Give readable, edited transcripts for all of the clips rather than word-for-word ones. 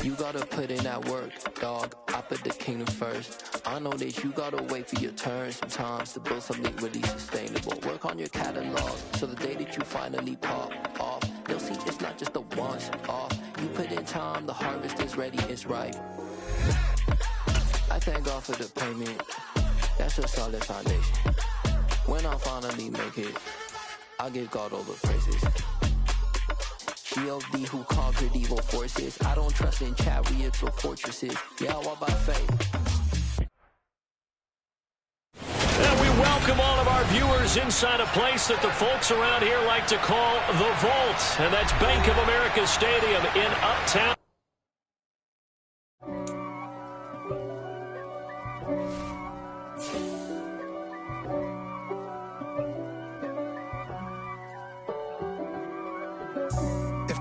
You gotta put in that work, dog. I put the kingdom first. I know that you gotta wait for your turn sometimes to build something really sustainable. Work on your catalog, so the day that you finally pop off, they'll see it's not just a once off. You put in time, the harvest is ready, it's ripe. I thank God for the payment. That's a solid foundation. When I finally make it, I give God all the praises. G.O.D. who conquered evil forces. I don't trust in chariots or fortresses. Yeah, I walk by faith. And we welcome all of our viewers inside a place that the folks around here like to call the Vault. And that's Bank of America Stadium in Uptown.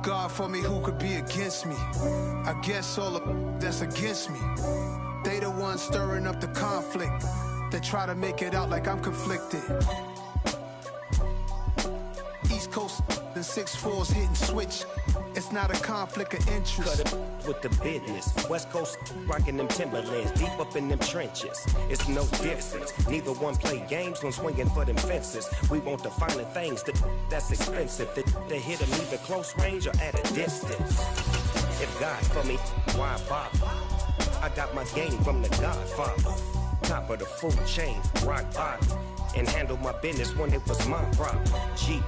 God for me, who could be against me? I guess all of that's against me. They the ones stirring up the conflict. They try to make it out like I'm conflicted. East Coast and 6'4's hitting switch. It's not a conflict of interest. Cut it with the business. West Coast rocking them Timberlands, deep up in them trenches. It's no difference. Neither one play games when swinging for them fences. We want the finer things that's expensive. They hit them either close range or at a distance. If God for me, why bother? I got my game from the Godfather. Top of the food chain, rock bottom. And handle my business when it was my problem. G.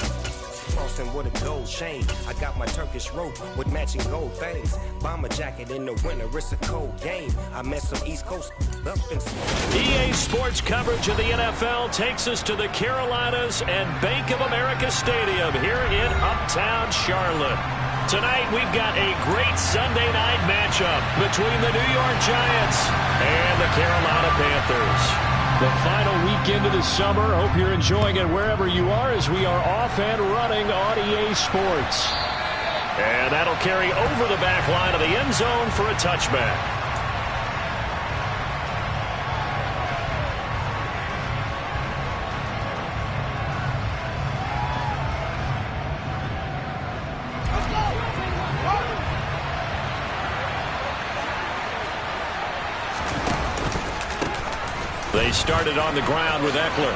Crossing with a gold chain. I got my Turkish rope with matching gold things. Bomber jacket in the winter, it's a cold game. I met some East Coast up in EA Sports coverage of the NFL takes us to the Carolinas and Bank of America Stadium here in Uptown Charlotte. Tonight we've got a great Sunday night matchup between the New York Giants and the Carolina Panthers. The final weekend of the summer. Hope you're enjoying it wherever you are as we are off and running on EA Sports. And that'll carry over the back line of the end zone for a touchback. They started on the ground with Eckler.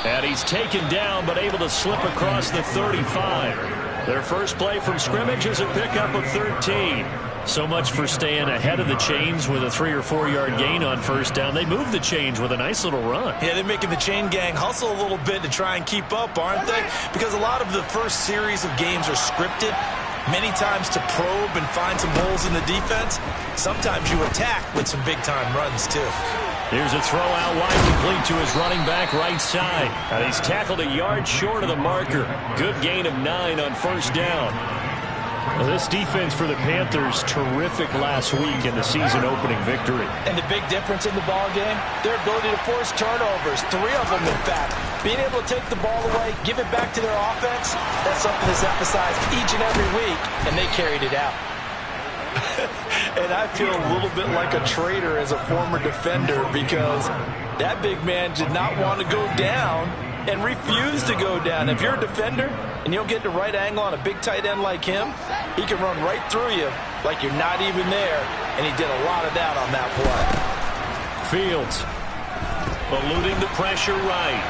And he's taken down but able to slip across the 35. Their first play from scrimmage is a pickup of 13. So much for staying ahead of the chains with a 3 or 4 yard gain on first down. They move the chains with a nice little run. Yeah, they're making the chain gang hustle a little bit to try and keep up, aren't they? Because a lot of the first series of games are scripted. Many times to probe and find some holes in the defense. Sometimes you attack with some big-time runs, too. Here's a throw out wide, complete to his running back right side. And he's tackled a yard short of the marker. Good gain of 9 on first down. Well, this defense for the Panthers, terrific last week in the season opening victory. And the big difference in the ball game, their ability to force turnovers, 3 of them in fact. Being able to take the ball away, give it back to their offense, that's something that's emphasized each and every week, and they carried it out. And I feel a little bit like a traitor as a former defender because that big man did not want to go down and refused to go down. If you're a defender and you'll get the right angle on a big tight end like him, he can run right through you like you're not even there, and he did a lot of that on that play. Fields eluding the pressure right.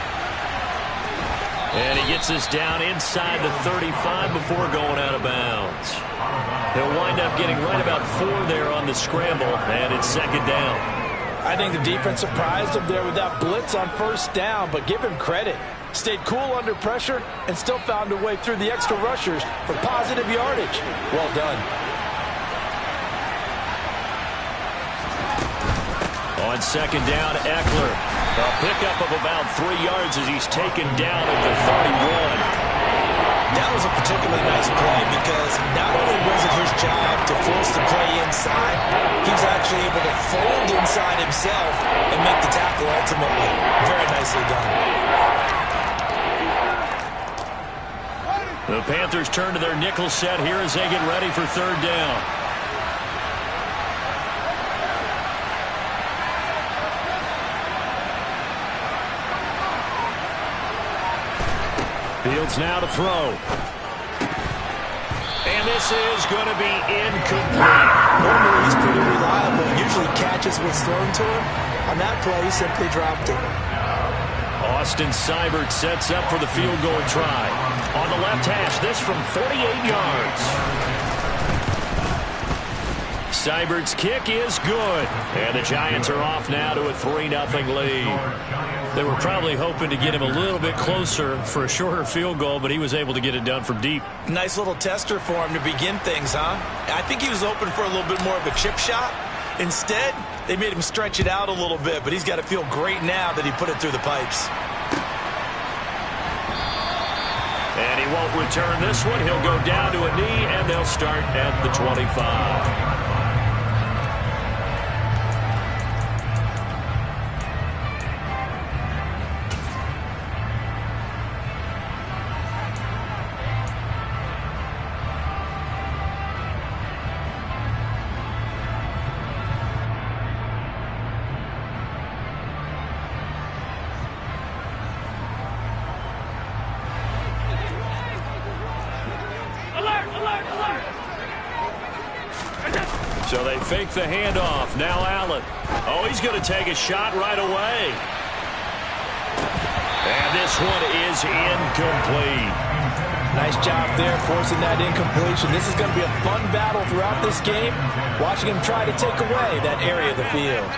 And he gets us down inside the 35 before going out of bounds. He'll wind up getting right about 4 there on the scramble, and it's second down. I think the defense surprised him there with that blitz on first down, but give him credit. Stayed cool under pressure and still found a way through the extra rushers for positive yardage. Well done. On second down, Eckler. A pickup of about 3 yards as he's taken down at the 31. That was a particularly nice play because not only was it his job to force the play inside, he was actually able to fold inside himself and make the tackle ultimately. Very nicely done. The Panthers turn to their nickel set here as they get ready for third down. Fields now to throw. And this is going to be incomplete. Normally he's pretty reliable. Usually catches what's thrown to him. On that play, he simply dropped it. Austin Seibert sets up for the field goal try. On the left hash, this from 48 yards. Seibert's kick is good. And the Giants are off now to a 3-0 lead. They were probably hoping to get him a little bit closer for a shorter field goal, but he was able to get it done from deep. Nice little tester for him to begin things, huh? I think he was hoping for a little bit more of a chip shot. Instead, they made him stretch it out a little bit, but he's got to feel great now that he put it through the pipes. And he won't return this one. He'll go down to a knee, and they'll start at the 25. So they fake the handoff. Now Allen. Oh, he's going to take a shot right away. And this one is incomplete. Nice job there forcing that incompletion. This is going to be a fun battle throughout this game. Watching him try to take away that area of the field.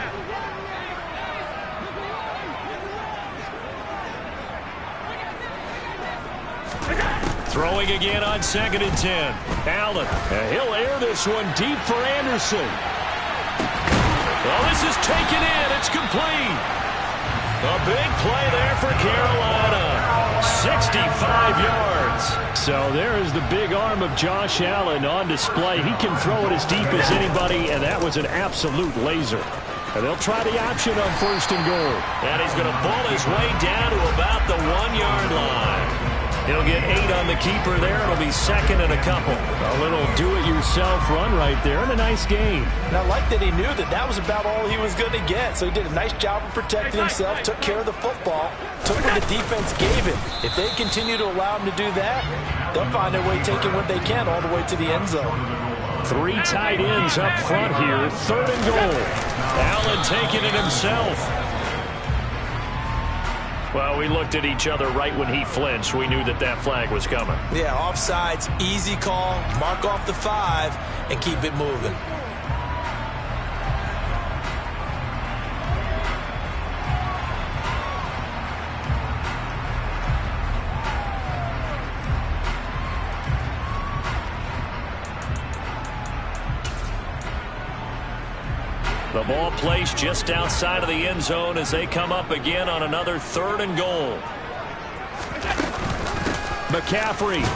Throwing again on 2nd and 10. Allen. He'll air this one deep for Anderson. Oh, this is taken in. It's complete. A big play there for Carolina. 65 yards. So there is the big arm of Josh Allen on display. He can throw it as deep as anybody, and that was an absolute laser. And they'll try the option on 1st and goal. And he's going to pull his way down to about the 1-yard line. He'll get 8 on the keeper there. It'll be 2nd and a couple. A little do-it-yourself run right there and a nice game. And I like that he knew that that was about all he was going to get. So he did a nice job of protecting himself, took care of the football, took what the defense gave him. If they continue to allow him to do that, they'll find their way taking what they can all the way to the end zone. 3 tight ends up front here. 3rd and goal. Allen taking it himself. Well, we looked at each other right when he flinched. We knew that that flag was coming. Yeah, offsides, easy call, mark off the 5, and keep it moving. The ball placed just outside of the end zone as they come up again on another 3rd and goal. McCaffrey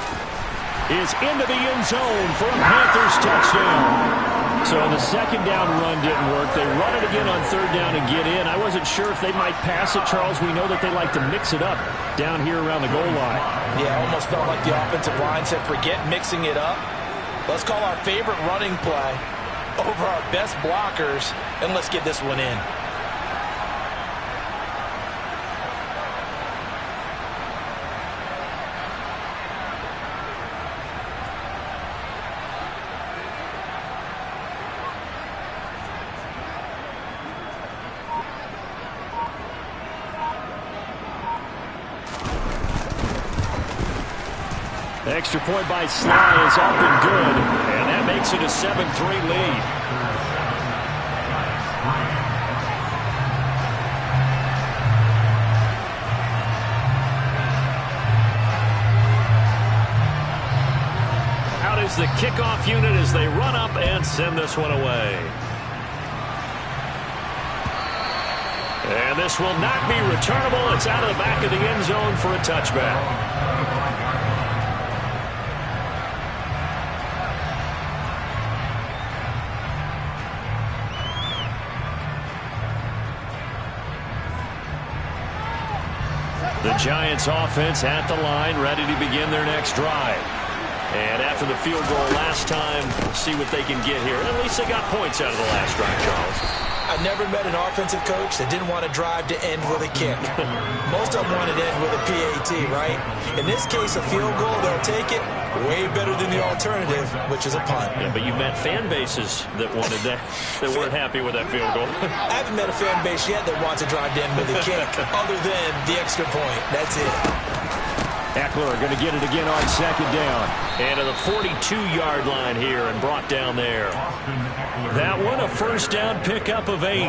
is into the end zone for a Panthers touchdown. So the 2nd down run didn't work. They run it again on 3rd down and get in. I wasn't sure if they might pass it, Charles. We know that they like to mix it up down here around the goal line. Yeah, almost felt like the offensive line said, forget mixing it up. Let's call our favorite running play over our best blockers, and let's get this one in. The extra point by Sly is up and good, and that makes it a 7-3 lead. Out is the kickoff unit as they run up and send this one away. And this will not be returnable. It's out of the back of the end zone for a touchback. The Giants offense at the line, ready to begin their next drive. And after the field goal last time, we'll see what they can get here. At least they got points out of the last drive, Charles. I never met an offensive coach that didn't want to drive to end with a kick. Most of them want to end with a PAT, right? In this case, a field goal, they'll take it. Way better than the alternative, which is a punt. Yeah, but you met fan bases that wanted that, that weren't happy with that field goal. I haven't met a fan base yet that wants to drive to end with a kick, other than the extra point. That's it. Eckler going to get it again on second down. And to the 42-yard line here and brought down there. That one, a first down pickup of 8.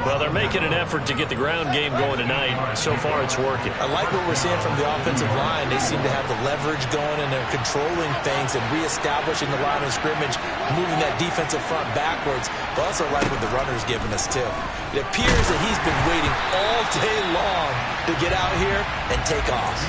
Well, they're making an effort to get the ground game going tonight. So far, it's working. I like what we're seeing from the offensive line. They seem to have the leverage going, and they're controlling things and reestablishing the line of scrimmage, moving that defensive front backwards. But also like what the runner's giving us, too. It appears that he's been waiting all day long to get out here and take off.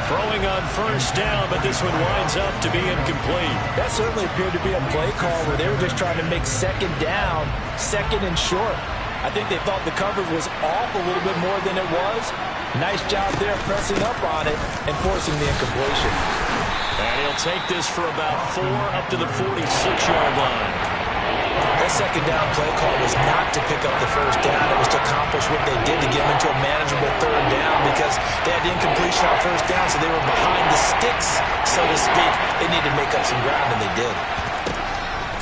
Throwing on first down, but this one winds up to be incomplete. That certainly appeared to be a play call where they were just trying to make second down, second and short. I think they thought the coverage was off a little bit more than it was. Nice job there pressing up on it and forcing the incompletion. And he'll take this for about 4 up to the 46-yard line. That second down play call was not to pick up the first down. It was to accomplish what they did to get them into a manageable third down because they had the incompletion on first down, so they were behind the sticks, so to speak. They needed to make up some ground, and they did.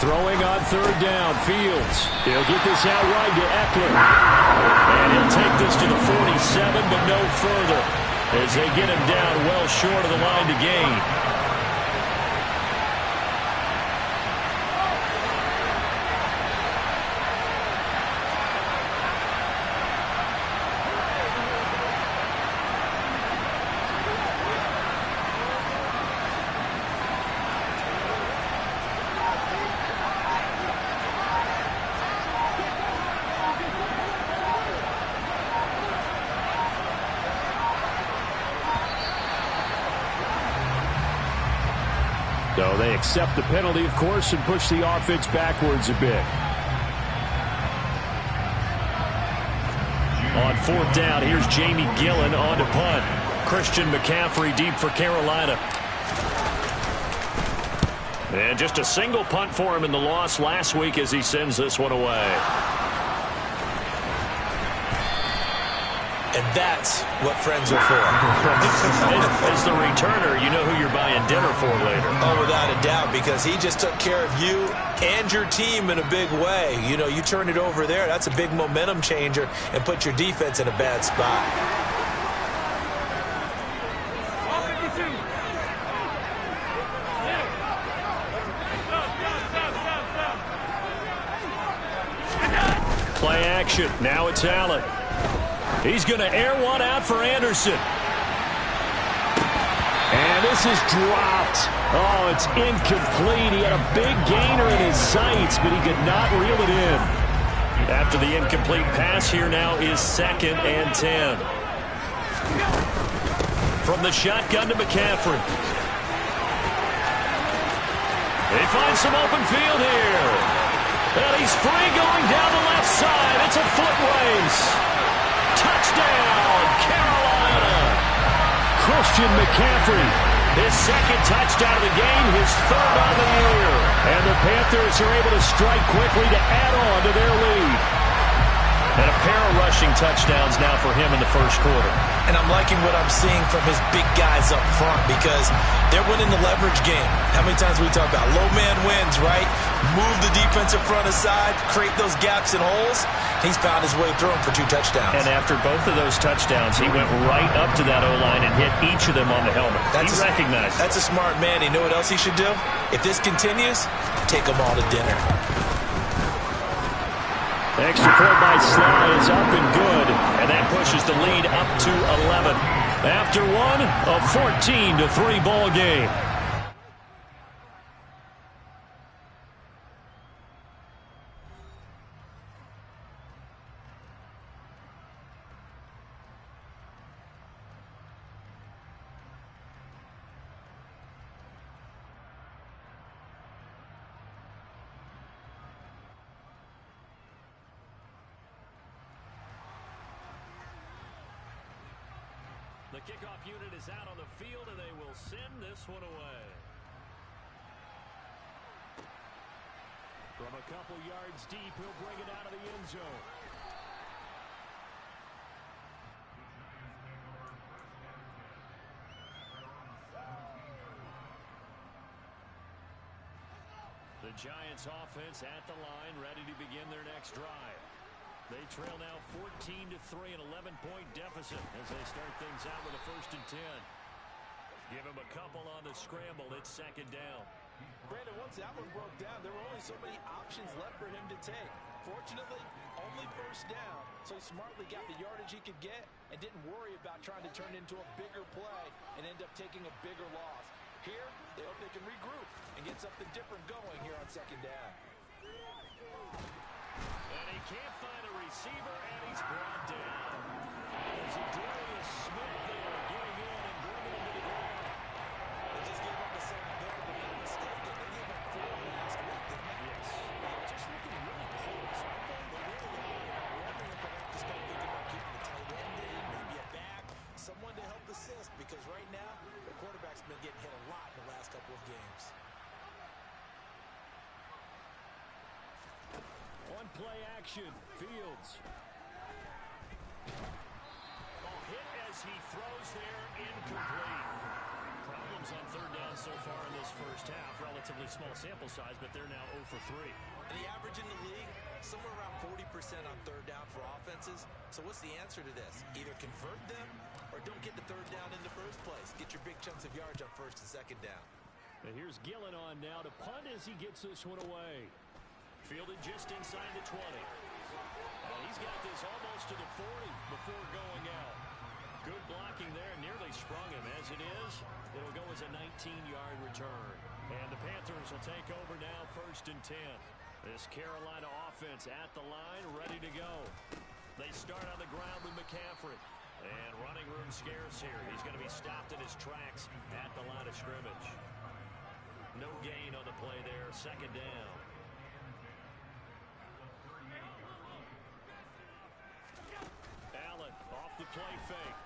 Throwing on third down, Fields. He'll get this out wide to Eckler. And he'll take this to the 47, but no further as they get him down well short of the line to gain. So they accept the penalty, of course, and push the offense backwards a bit. On fourth down, here's Jamie Gillen on to punt. Christian McCaffrey deep for Carolina. And just a single punt for him in the loss last week as he sends this one away. And that's what friends are for. As the returner, you know who you're buying dinner for later. Oh, without a doubt, because he just took care of you and your team in a big way. You know, you turn it over there, that's a big momentum changer and put your defense in a bad spot. Play action. Now it's Allen. He's going to air one out for Anderson. And this is dropped. Oh, it's incomplete. He had a big gainer in his sights, but he could not reel it in. After the incomplete pass, here now is 2nd and 10. From the shotgun to McCaffrey. They find some open field here. And he's free going down the left side. It's a foot race. Touchdown, Carolina. Christian McCaffrey, his 2nd touchdown of the game, his 3rd on the year. And the Panthers are able to strike quickly to add on to their lead. And a pair of rushing touchdowns now for him in the first quarter. And I'm liking what I'm seeing from his big guys up front because they're winning the leverage game. How many times we talk about low man wins, right? Move the defensive front aside, create those gaps and holes. He's found his way through them for 2 touchdowns. And after both of those touchdowns, he went right up to that O-line and hit each of them on the helmet. He recognized it. That's a smart man. You know what else he should do? If this continues, take them all to dinner. Extra point by Sly is up and good, and that pushes the lead up to 11. After one, a 14-3 ball game. The kickoff unit is out on the field, and they will send this one away. From a couple yards deep, he'll bring it out of the end zone. The Giants offense at the line, ready to begin their next drive. They trail now 14-3, an 11-point deficit as they start things out with a 1st and 10. Give him a couple on the scramble. It's 2nd down. Brandon, once that one broke down, there were only so many options left for him to take. Fortunately, only 1st down, so he smartly got the yardage he could get and didn't worry about trying to turn it into a bigger play and end up taking a bigger loss. Here, they hope they can regroup and get something different going here on 2nd down. And he can't find a receiver, and he's brought down. There's a Darius Smith there getting in and bringing him to the ground. They just gave up the 2nd down, but made a mistake. They gave up 4 last week, didn't they? Yes. They're just looking really close. I think they really are. I'm wondering if they have to start thinking about keeping the tight end in, maybe a back, someone to help assist, because right now, the quarterback's been getting hit a lot in the last couple of games. One play action. Fields. Hit as he throws there, incomplete. Problems on 3rd down so far in this first half. Relatively small sample size, but they're now 0 for 3. And the average in the league, somewhere around 40% on 3rd down for offenses. So what's the answer to this? Either convert them or don't get the 3rd down in the first place. Get your big chunks of yards on 1st and 2nd down. And here's Gillen on now to punt as he gets this one away. Fielded just inside the 20. And he's got this almost to the 40 before going out. Good blocking there, nearly sprung him. As it is, it'll go as a 19-yard return. And the Panthers will take over now, 1st and 10. This Carolina offense at the line, ready to go. They start on the ground with McCaffrey. And running room scarce here. He's going to be stopped in his tracks at the line of scrimmage. No gain on the play there, 2nd down. Allen off the play fake.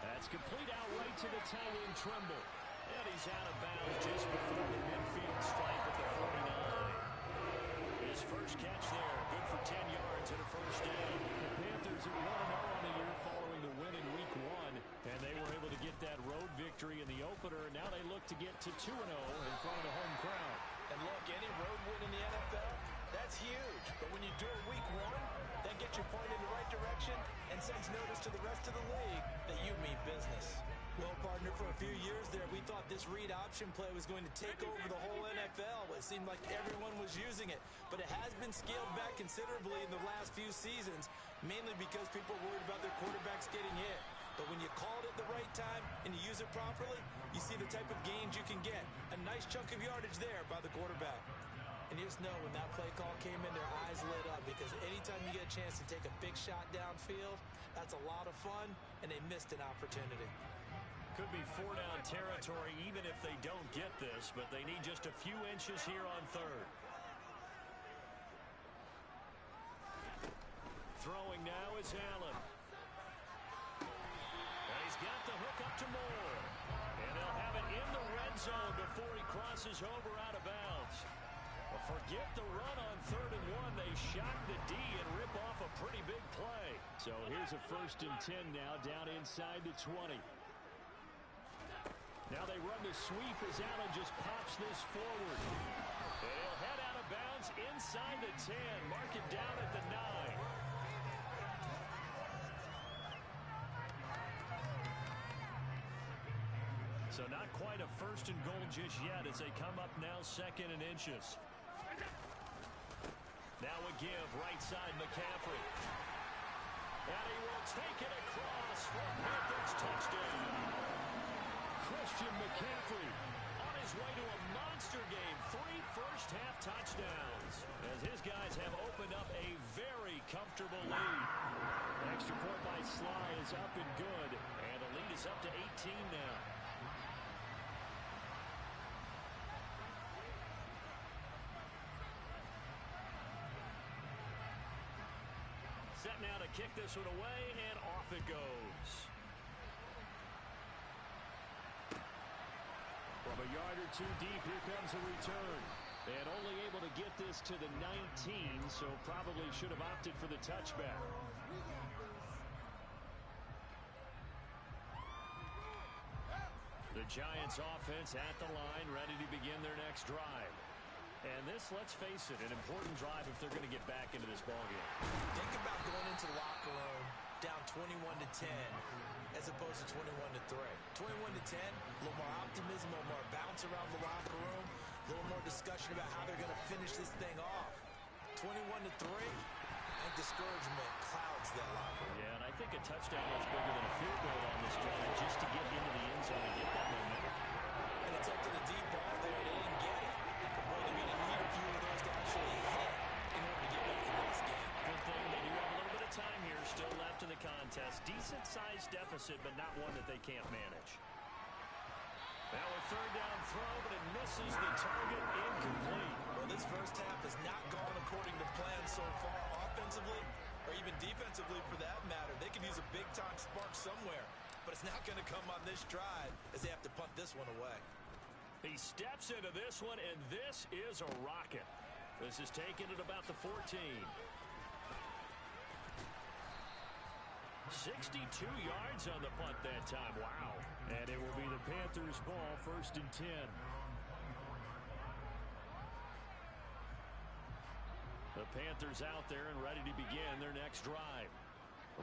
That's complete outright to the tight end Trimble. And he's out of bounds just before the midfield stripe at the 49. His first catch there, good for 10 yards and a 1st down. The Panthers are 1-0 on the year following the win in Week 1. And they were able to get that road victory in the opener. And now they look to get to 2-0 in front of the home crowd. And look, any road win in the NFL, that's huge. But when you do it Week 1, that gets you pointed in the right direction and sends notice to the rest of the league that you mean business. Well, partner, for a few years there, we thought this read option play was going to take over the whole NFL. It seemed like everyone was using it. But it has been scaled back considerably in the last few seasons, mainly because people are worried about their quarterbacks getting hit. But when you call it at the right time and you use it properly, you see the type of gains you can get. A nice chunk of yardage there by the quarterback. And you just know when that play call came in, their eyes lit up, because anytime you get a chance to take a big shot downfield, that's a lot of fun, and they missed an opportunity. Could be 4-down territory even if they don't get this, but they need just a few inches here on 3rd. Throwing now is Allen. And he's got the hook up to Moore. And they'll have it in the red zone before he crosses over out of bounds. Well, forget the run on 3rd and 1. They shock the D and rip off a pretty big play. So here's a 1st and 10 now down inside the 20. Now they run the sweep as Allen just pops this forward. And he'll head out of bounds inside the 10. Mark it down at the 9. So not quite a 1st and goal just yet as they come up now 2nd and inches. Now a give right side McCaffrey. And he will take it across for a Panthers touchdown. Christian McCaffrey on his way to a monster game. 3 first-half touchdowns as his guys have opened up a very comfortable lead. Extra point by Sly is up and good, and the lead is up to 18 now. Set now to kick this one away, and off it goes. From a yard or two deep, here comes a return. And only able to get this to the 19, so probably should have opted for the touchback. The Giants offense at the line, ready to begin their next drive. And this, let's face it, an important drive if they're going to get back into this ballgame. Think about going into the locker room down 21-10 as opposed to 21-3. 21-10, a little more optimism, a little more bounce around the locker room, a little more discussion about how they're going to finish this thing off. 21-3, and discouragement clouds that locker room. Yeah, and I think a touchdown was bigger than a field goal on this drive just to get into the end zone and get that momentum. And attempted a deep ball there, they didn't get it. Boy, they're going to need a few of those to actually hit in order to get back into this game. Good thing they do have a little bit of time here still left in the contest. Decent-sized deficit, but not one that they can't manage. Now a third down throw, but it misses the target, incomplete. Well, this first half has not gone according to plan so far offensively, or even defensively for that matter. They could use a big-time spark somewhere, but it's not going to come on this drive as they have to punt this one away. He steps into this one, and this is a rocket. This is taken at about the 14. 62 yards on the punt that time. Wow. And it will be the Panthers' ball, 1st and 10. The Panthers out there and ready to begin their next drive.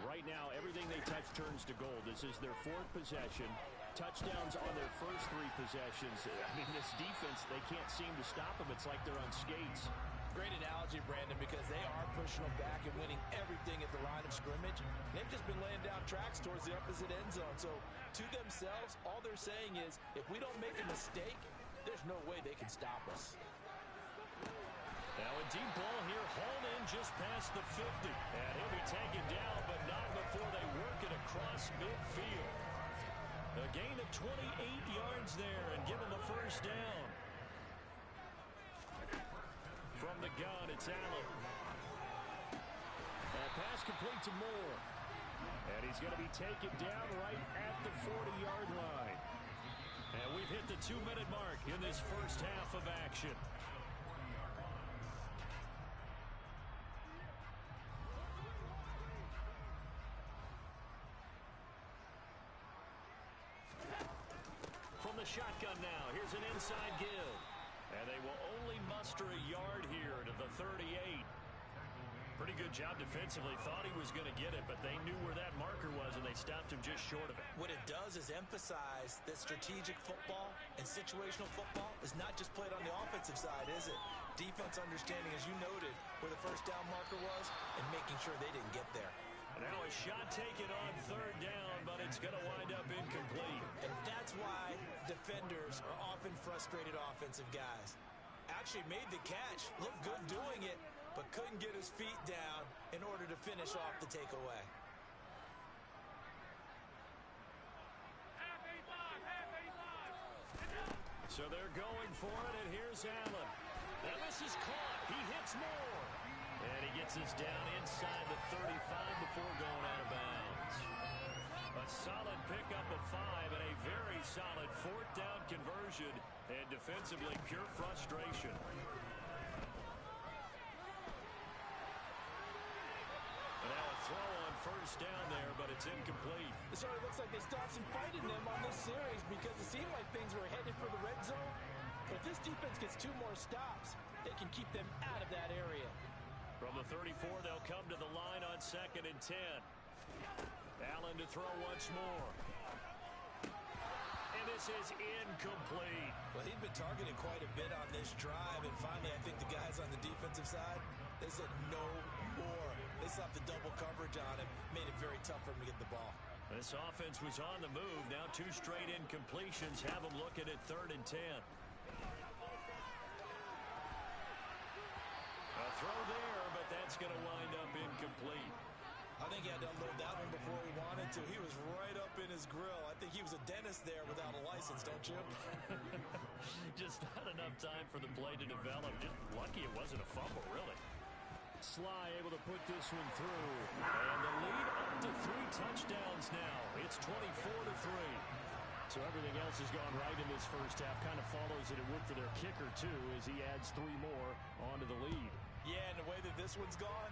Right now, everything they touch turns to gold. This is their 4th possession. Touchdowns on their first 3 possessions. I mean, this defense, they can't seem to stop them. It's like they're on skates. Great analogy, Brandon, because they are pushing them back and winning everything at the line of scrimmage. They've just been laying down tracks towards the opposite end zone. So to themselves, all they're saying is, if we don't make a mistake, there's no way they can stop us. Now a deep ball here, hauled in just past the 50. And he'll be taken down, but not before they work it across midfield. A gain of 28 yards there and given the first down. From the gun, it's Allen. And pass complete to Moore. And he's going to be taken down right at the 40-yard line. And we've hit the 2-minute mark in this first half of action. From the shotgun now, here's an inside give. And they will only muster a yard here to the 38. Pretty good job defensively. Thought he was going to get it, but they knew where that marker was, and they stopped him just short of it. What it does is emphasize that strategic football and situational football is not just played on the offensive side, is it? Defense understanding, as you noted, where the first down marker was and making sure they didn't get there. Now a shot taken on 3rd down, but it's going to wind up incomplete. And that's why defenders are often frustrated offensive guys. Actually made the catch, looked good doing it, but couldn't get his feet down in order to finish off the takeaway. So they're going for it, and here's Allen. Now this is caught. He hits Moore. And he gets us down inside the 35 before going out of bounds. A solid pickup of 5 and a very solid 4th down conversion. And defensively, pure frustration. And now a throw on 1st down there, but it's incomplete. It certainly looks like they stopped some fight in them on this series because it seemed like things were headed for the red zone. But if this defense gets 2 more stops, they can keep them out of that area. From the 34, they'll come to the line on 2nd and 10. Allen to throw once more. And this is incomplete. Well, he'd been targeted quite a bit on this drive, and finally I think the guys on the defensive side, they said no more. They slapped the double coverage on him, made it very tough for him to get the ball. This offense was on the move. Now 2 straight incompletions have them looking at 3rd and 10. A throw there, but that's going to wind up incomplete. I think he had to unload that one before he wanted to. He was right up in his grill. I think he was a dentist there without a license, don't you? Just not enough time for the play to develop. Just lucky it wasn't a fumble, really. Sly able to put this one through. And the lead up to 3 touchdowns now. It's 24-3. So everything else has gone right in this first half. Kind of follows that it would for their kicker, too, as he adds 3 more onto the lead. Yeah, and the way that this one's gone,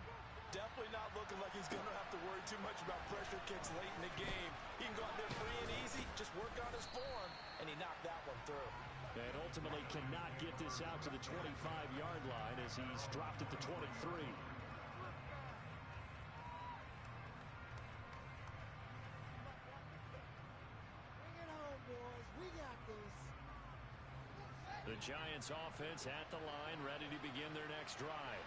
definitely not looking like he's going to have to worry too much about pressure kicks late in the game. He can go out there free and easy, just work on his form, and he knocked that one through. And ultimately cannot get this out to the 25-yard line as he's dropped at the 23. Boys, we got this. The Giants offense at the line, ready to begin their next drive.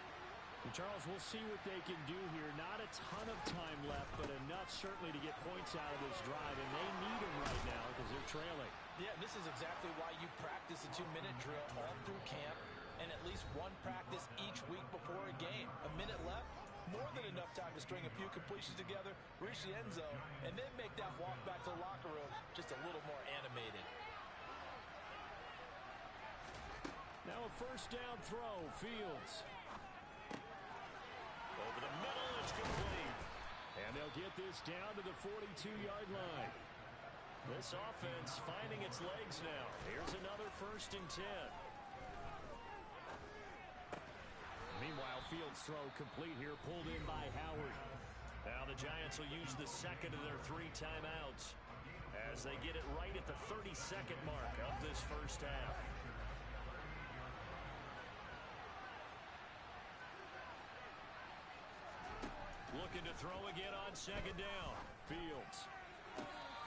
And Charles, we'll see what they can do here. Not a ton of time left, but enough certainly to get points out of this drive, and they need them right now because they're trailing. Yeah, this is exactly why you practice a 2-minute drill all through camp and at least one practice each week before a game. A minute left, more than enough time to string a few completions together, reach the end zone, and then make that walk back to the locker room just a little more animated. Now a first down throw, Fields. Over the middle, it's complete. And they'll get this down to the 42-yard line. This offense finding its legs now. Here's another 1st and 10. Meanwhile, Fields' throw complete here, pulled in by Howard. Now the Giants will use the second of their 3 timeouts as they get it right at the 30-second mark of this first half. Looking to throw again on 2nd down. Fields.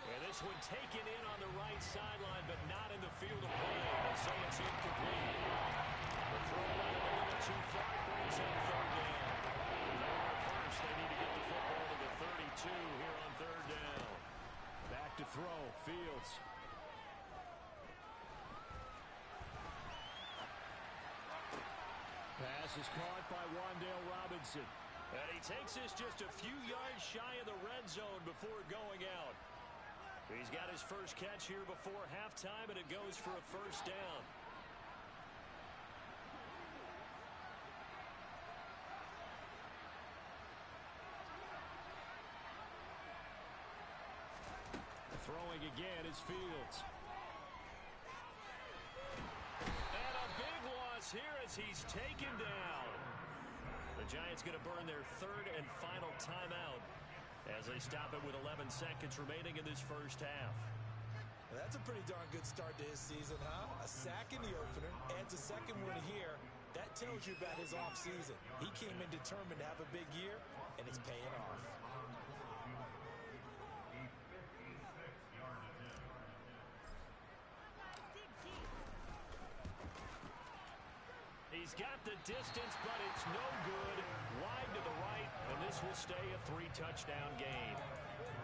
And this one taken in on the right sideline, but not in the field of play. They say it's incomplete. The throw line a little too far brings up 3rd down. First, they need to get the football to the 32 here on 3rd down. Back to throw. Fields. Pass is caught by Wan'Dale Robinson. And he takes this just a few yards shy of the red zone before going out. He's got his first catch here before halftime, and it goes for a 1st down. Throwing again is Fields. And a big loss here as he's taken down. The Giants going to burn their 3rd and final timeout as they stop it with 11 seconds remaining in this first half. Well, that's a pretty darn good start to his season, huh? A sack in the opener, adds a 2nd one here. That tells you about his offseason. He came in determined to have a big year, and it's paying off. He's got the distance, but it's no good. Wide to the right, and this will stay a 3-touchdown game.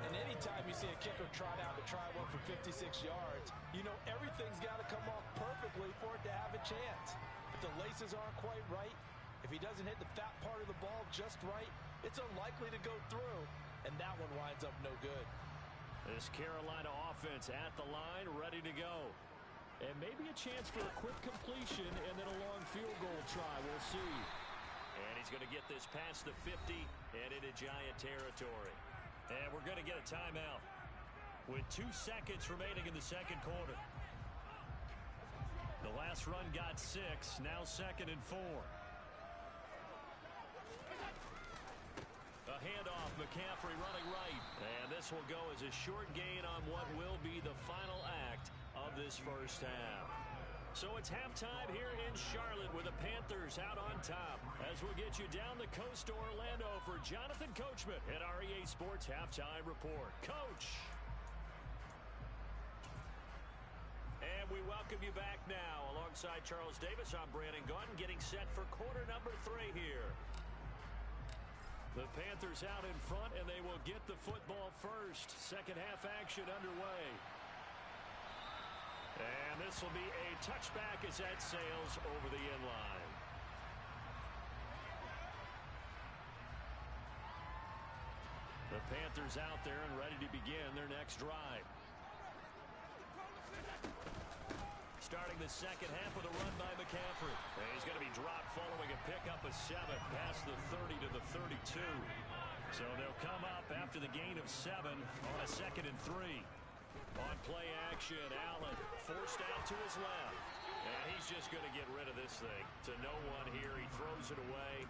And anytime you see a kicker trot out to try one for 56 yards, you know everything's got to come off perfectly for it to have a chance. If the laces aren't quite right, if he doesn't hit the fat part of the ball just right, it's unlikely to go through, and that one winds up no good. This Carolina offense at the line, ready to go. And maybe a chance for a quick completion and then a long field goal try. We'll see. And he's going to get this past the 50 and into Giant territory. And we're going to get a timeout with 2 seconds remaining in the 2nd quarter. The last run got 6. Now 2nd and 4. A handoff, McCaffrey running right. And this will go as a short gain on what will be the final act of this first half. So it's halftime here in Charlotte with the Panthers out on top. As we'll get you down the coast to Orlando for Jonathan Coachman at our EA Sports Halftime Report. Coach! And we welcome you back now. Alongside Charles Davis, I'm Brandon Gaudin, getting set for quarter number 3 here. The Panthers out in front, and they will get the football first. Second half action underway. And this will be a touchback as that sails over the end line. The Panthers out there and ready to begin their next drive. Starting the second half with a run by McCaffrey. And he's going to be dropped following a pickup of 7 past the 30 to the 32. So they'll come up after the gain of 7 on a 2nd and 3. On play action, Allen forced out to his left. And he's just going to get rid of this thing. To no one here. He throws it away.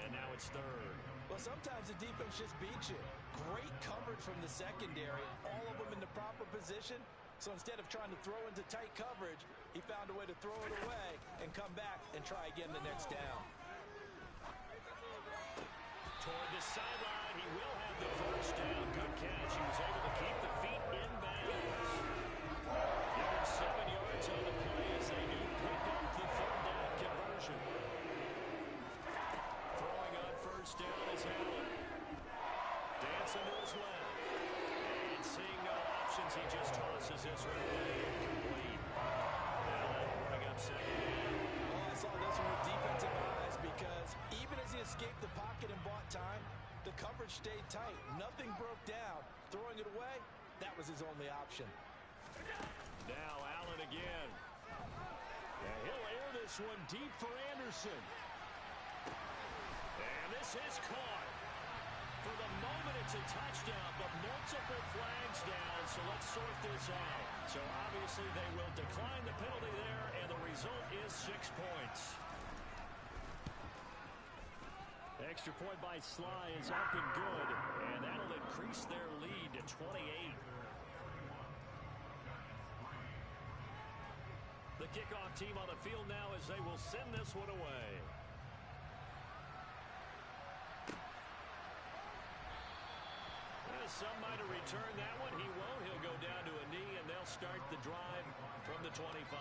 And now it's third. Well, sometimes the defense just beats you. Great coverage from the secondary. All of them in the proper position. So instead of trying to throw into tight coverage, he found a way to throw it away and come back and try again the next down. Toward the sideline, he will have the first down. Good catch. He was able to keep the feet in bounds. Give him 7 yards on the play as they do pick up the third down conversion. Throwing on first down is Allen. Dancing to his left. And seeing no options, he just tosses this one away incomplete. Allen bring up second down. Well, I saw this one with defensive eyes because even as he escaped the pocket and bought time, the coverage stayed tight. Nothing broke down. Throwing it away, that was his only option. Now Allen again. And he'll air this one deep for Anderson. And this is caught. For the moment, it's a touchdown, but multiple flags down, so let's sort this out. So obviously they will decline the penalty there, and the result is 6 points. Extra point by Sly is up and good, and that'll increase their lead to 28. The kickoff team on the field now as they will send this one away. Some might have returned that one. He won't. He'll go down to a knee, and they'll start the drive from the 25.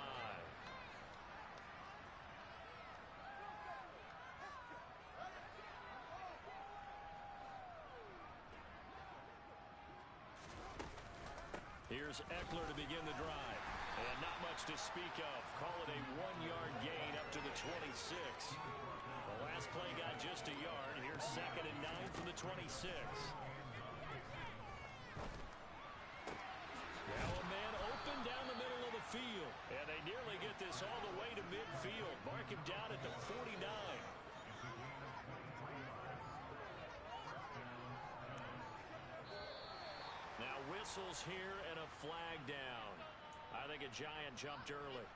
Here's Eckler to begin the drive. And not much to speak of. Call it a 1-yard gain up to the 26. The last play got just a yard. Here's 2nd and 9 from the 26. Now a man open down the middle of the field. And they nearly get this all the way to midfield. Mark him down at the 49. Now whistles here and a flag down. I think a giant jumped early.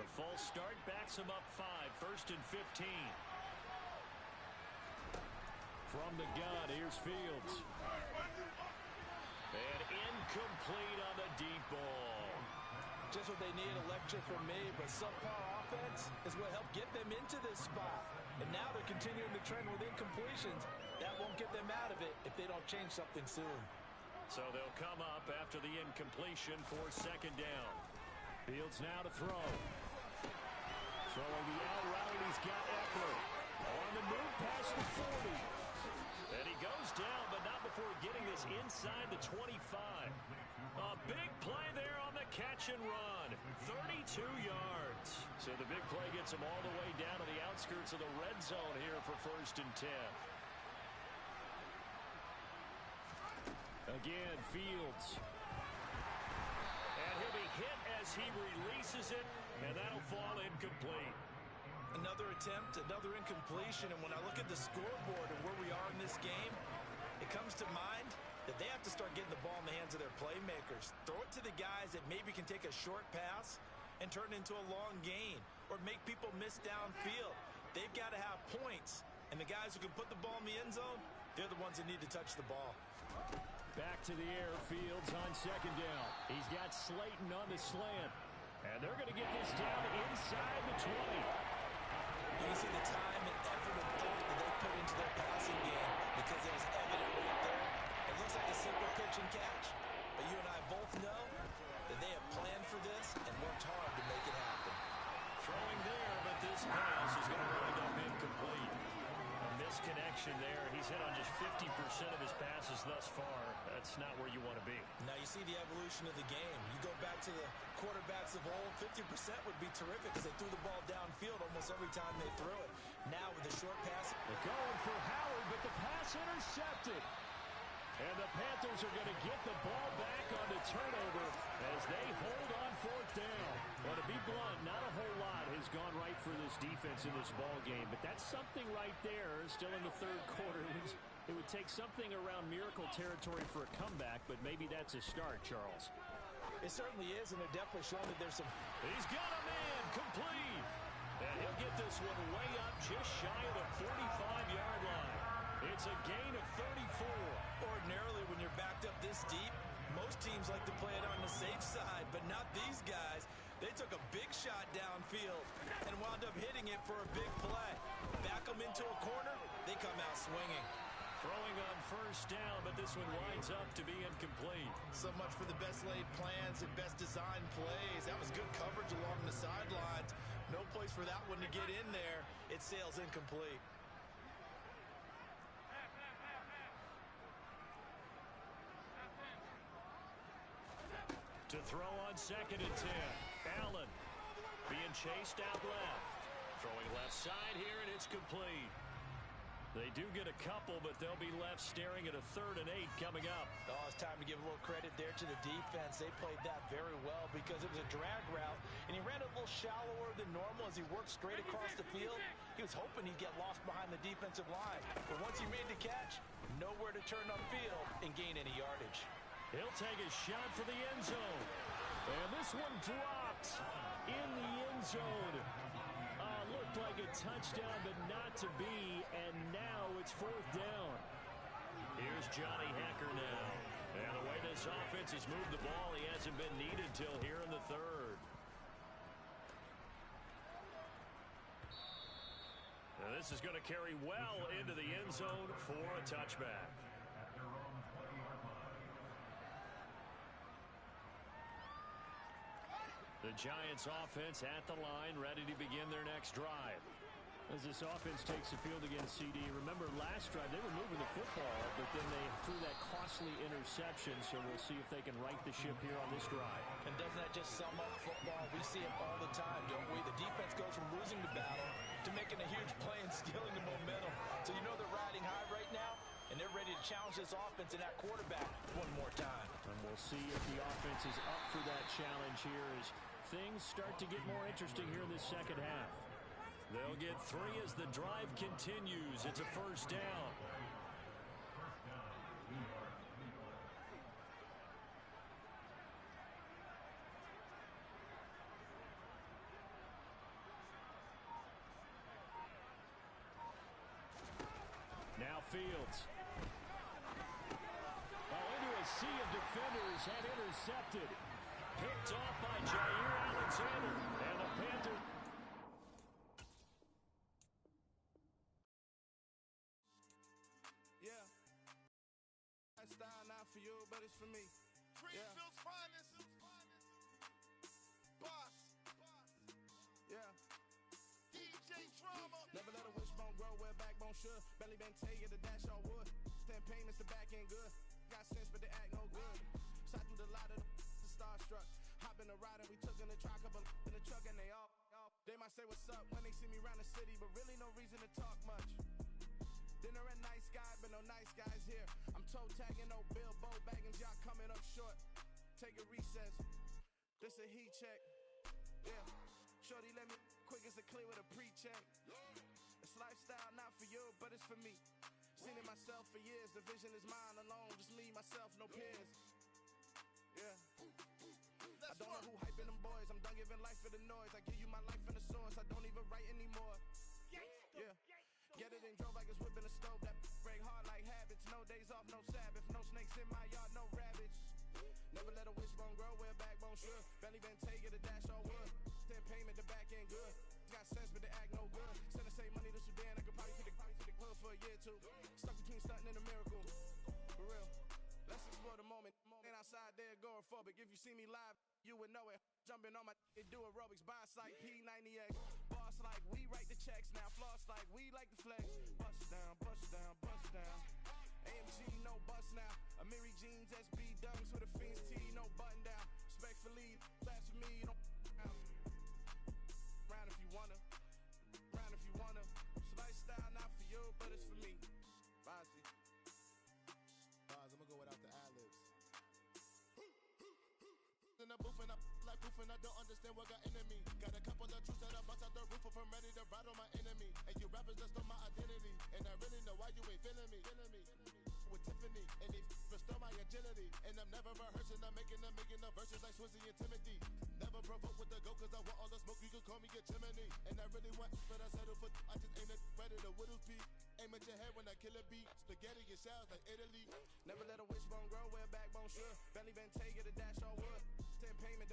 A false start backs him up 5. 1st and 15. From the gun, here's Fields. And incomplete on the deep ball. Just what they need, a lecture from me, but subpar offense is what helped get them into this spot. And now they're continuing the trend with incompletions. That won't get them out of it if they don't change something soon. So they'll come up after the incompletion for 2nd down. Fields now to throw. Throwing the out route, he's got Eckler. On the move past the 40. And he goes down, but not before getting this inside the 25. A big play there on the catch and run. 32 yards. So the big play gets him all the way down to the outskirts of the red zone here for 1st and 10. Again, Fields. And he'll be hit as he releases it, and that'll fall incomplete. Another attempt, another incompletion, and when I look at the scoreboard and where we are in this game, it comes to mind that they have to start getting the ball in the hands of their playmakers. Throw it to the guys that maybe can take a short pass and turn it into a long gain or make people miss downfield. They've got to have points, and the guys who can put the ball in the end zone, they're the ones that need to touch the ball. Back to the air, Fields on 2nd down. He's got Slayton on the slant, and they're going to get this down inside the 20. You can see the time and effort and thought that they put into their passing game because it was evident right there. It looks like a simple pitch and catch, but you and I both know that they have planned for this and worked hard to make it happen. Throwing there, but this pass is going to wind up incomplete. A misconnection there. He's hit on just 50% of his passes thus far. That's not where you want to be. Now you see the evolution of the game. You go back to the quarterbacks of old, 50% would be terrific because they threw the ball downfield almost every time they threw it. Now with the short pass. They're going for Howard, but the pass intercepted. And the Panthers are going to get the ball back on the turnover as they hold on 4th down. Well, to be blunt, not a whole lot has gone right for this defense in this ball game, but that's something right there. Still in the 3rd quarter. It would take something around miracle territory for a comeback, but maybe that's a start, Charles. It certainly is, and they're definitely showing that there's some... He's got a man complete. And he'll get this one way up just shy of the 45-yard line. It's a gain of 34. Ordinarily, when you're backed up this deep, most teams like to play it on the safe side, but not these guys. They took a big shot downfield and wound up hitting it for a big play. Back them into a corner, they come out swinging. Throwing on first down, but this one winds up to be incomplete. So much for the best laid plans and best designed plays. That was good coverage along the sidelines. No place for that one to get in there. It sails incomplete. To throw on 2nd and 10. Allen being chased out left. Throwing left side here, and it's complete. They do get a couple, but they'll be left staring at a 3rd and 8 coming up. Oh, it's time to give a little credit there to the defense. They played that very well because it was a drag route, and he ran a little shallower than normal as he worked straight across the field. He was hoping he'd get lost behind the defensive line. But once he made the catch, nowhere to turn upfield and gain any yardage. He'll take a shot for the end zone. And this one dropped in the end zone. Looked like a touchdown, but not to be. And now it's 4th down. Here's Johnny Hekker now. And the way this offense has moved the ball, he hasn't been needed till here in the 3rd. Now this is going to carry well into the end zone for a touchback. The Giants offense at the line, ready to begin their next drive. As this offense takes the field against CD, remember last drive they were moving the football, but then they threw that costly interception, so we'll see if they can right the ship here on this drive. And doesn't that just sum up football? We see it all the time, don't we? The defense goes from losing the battle to making a huge play and stealing the momentum. So you know they're riding high right now, and they're ready to challenge this offense and that quarterback one more time. And we'll see if the offense is up for that challenge here as things start to get more interesting here in this second half. They'll get 3 as the drive continues. It's a 1st down. Now Fields. Into a sea of defenders and intercepted. Picked off by Jair Alexander. And the Panthers. Yeah. Lifestyle not for you, but it's for me. Greenfield's finest. Boss. Yeah. DJ Drama. Never let a wishbone grow where backbone should. Belly been taking the dash on wood. 10 payments, the back end good. Got sense, but they act no good. Shot through the lot of the starstruck. Hop in the ride and we took in the truck, couple in the truck, and they all. They might say what's up when they see me around the city, but really no reason to talk much. Dinner a nice guy, but no nice guys here. I'm toe tagging, no Bilbo Baggins, y'all coming up short. Take a recess. This a heat check. Yeah. Shorty let me quick as a clear with a pre-check. It's lifestyle not for you, but it's for me. Seen it myself for years. The vision is mine alone. Just me, myself, no peers. Yeah. I don't know who hyping them boys. I'm done giving life for the noise. I give you my life in the source. I don't even write anymore. Yeah. Get it and drove like it's whipping a stove. That break hard like habits. No days off, no Sabbath. No snakes in my yard, no rabbits. Never let a wishbone grow where backbone should. Belly been taking the dash on wood. 10 payment, the back end good. Got sense, but they act no good. Send the same money to Sudan. I could probably take the hood for a year or two. Stuck between stunting and a miracle. For real. Let's explore the moment. Ain't outside there agoraphobic. If you see me live, you would know it. Jumping on my do aerobics. Boss like P90X. Boss like we write the checks now. Floss like we like the flex. Bust down, bust down, bust down. AMG, no bust now. Amiri jeans, SB dunks with a Fiends T, no button down. Respectfully, that's for me, you don't round if you wanna. Round if you wanna. It's lifestyle not for you, but it's for me. Bossy. I'm gonna go without the ad-libs. In the booth and I'm like proof and I don't understand what got into me. Got a couple of truths that I bust out the roof if I'm ready to ride on my enemy. And you rappers just on my identity, and I really know why you ain't feeling me. With Tiffany, and they restore my agility. And I'm never rehearsing, I'm making a million of verses like Swizzy and Timothy. Never provoke with the go, cause I want all the smoke, you can call me a chimney. And I really want, but I settle for, I just ain't ready to whittles beat. Aim at your head when I kill a beat. Spaghetti and shells like Italy. Never let a wishbone grow where a backbone should. Belly Bentayga, the dash all wood. 10 payment,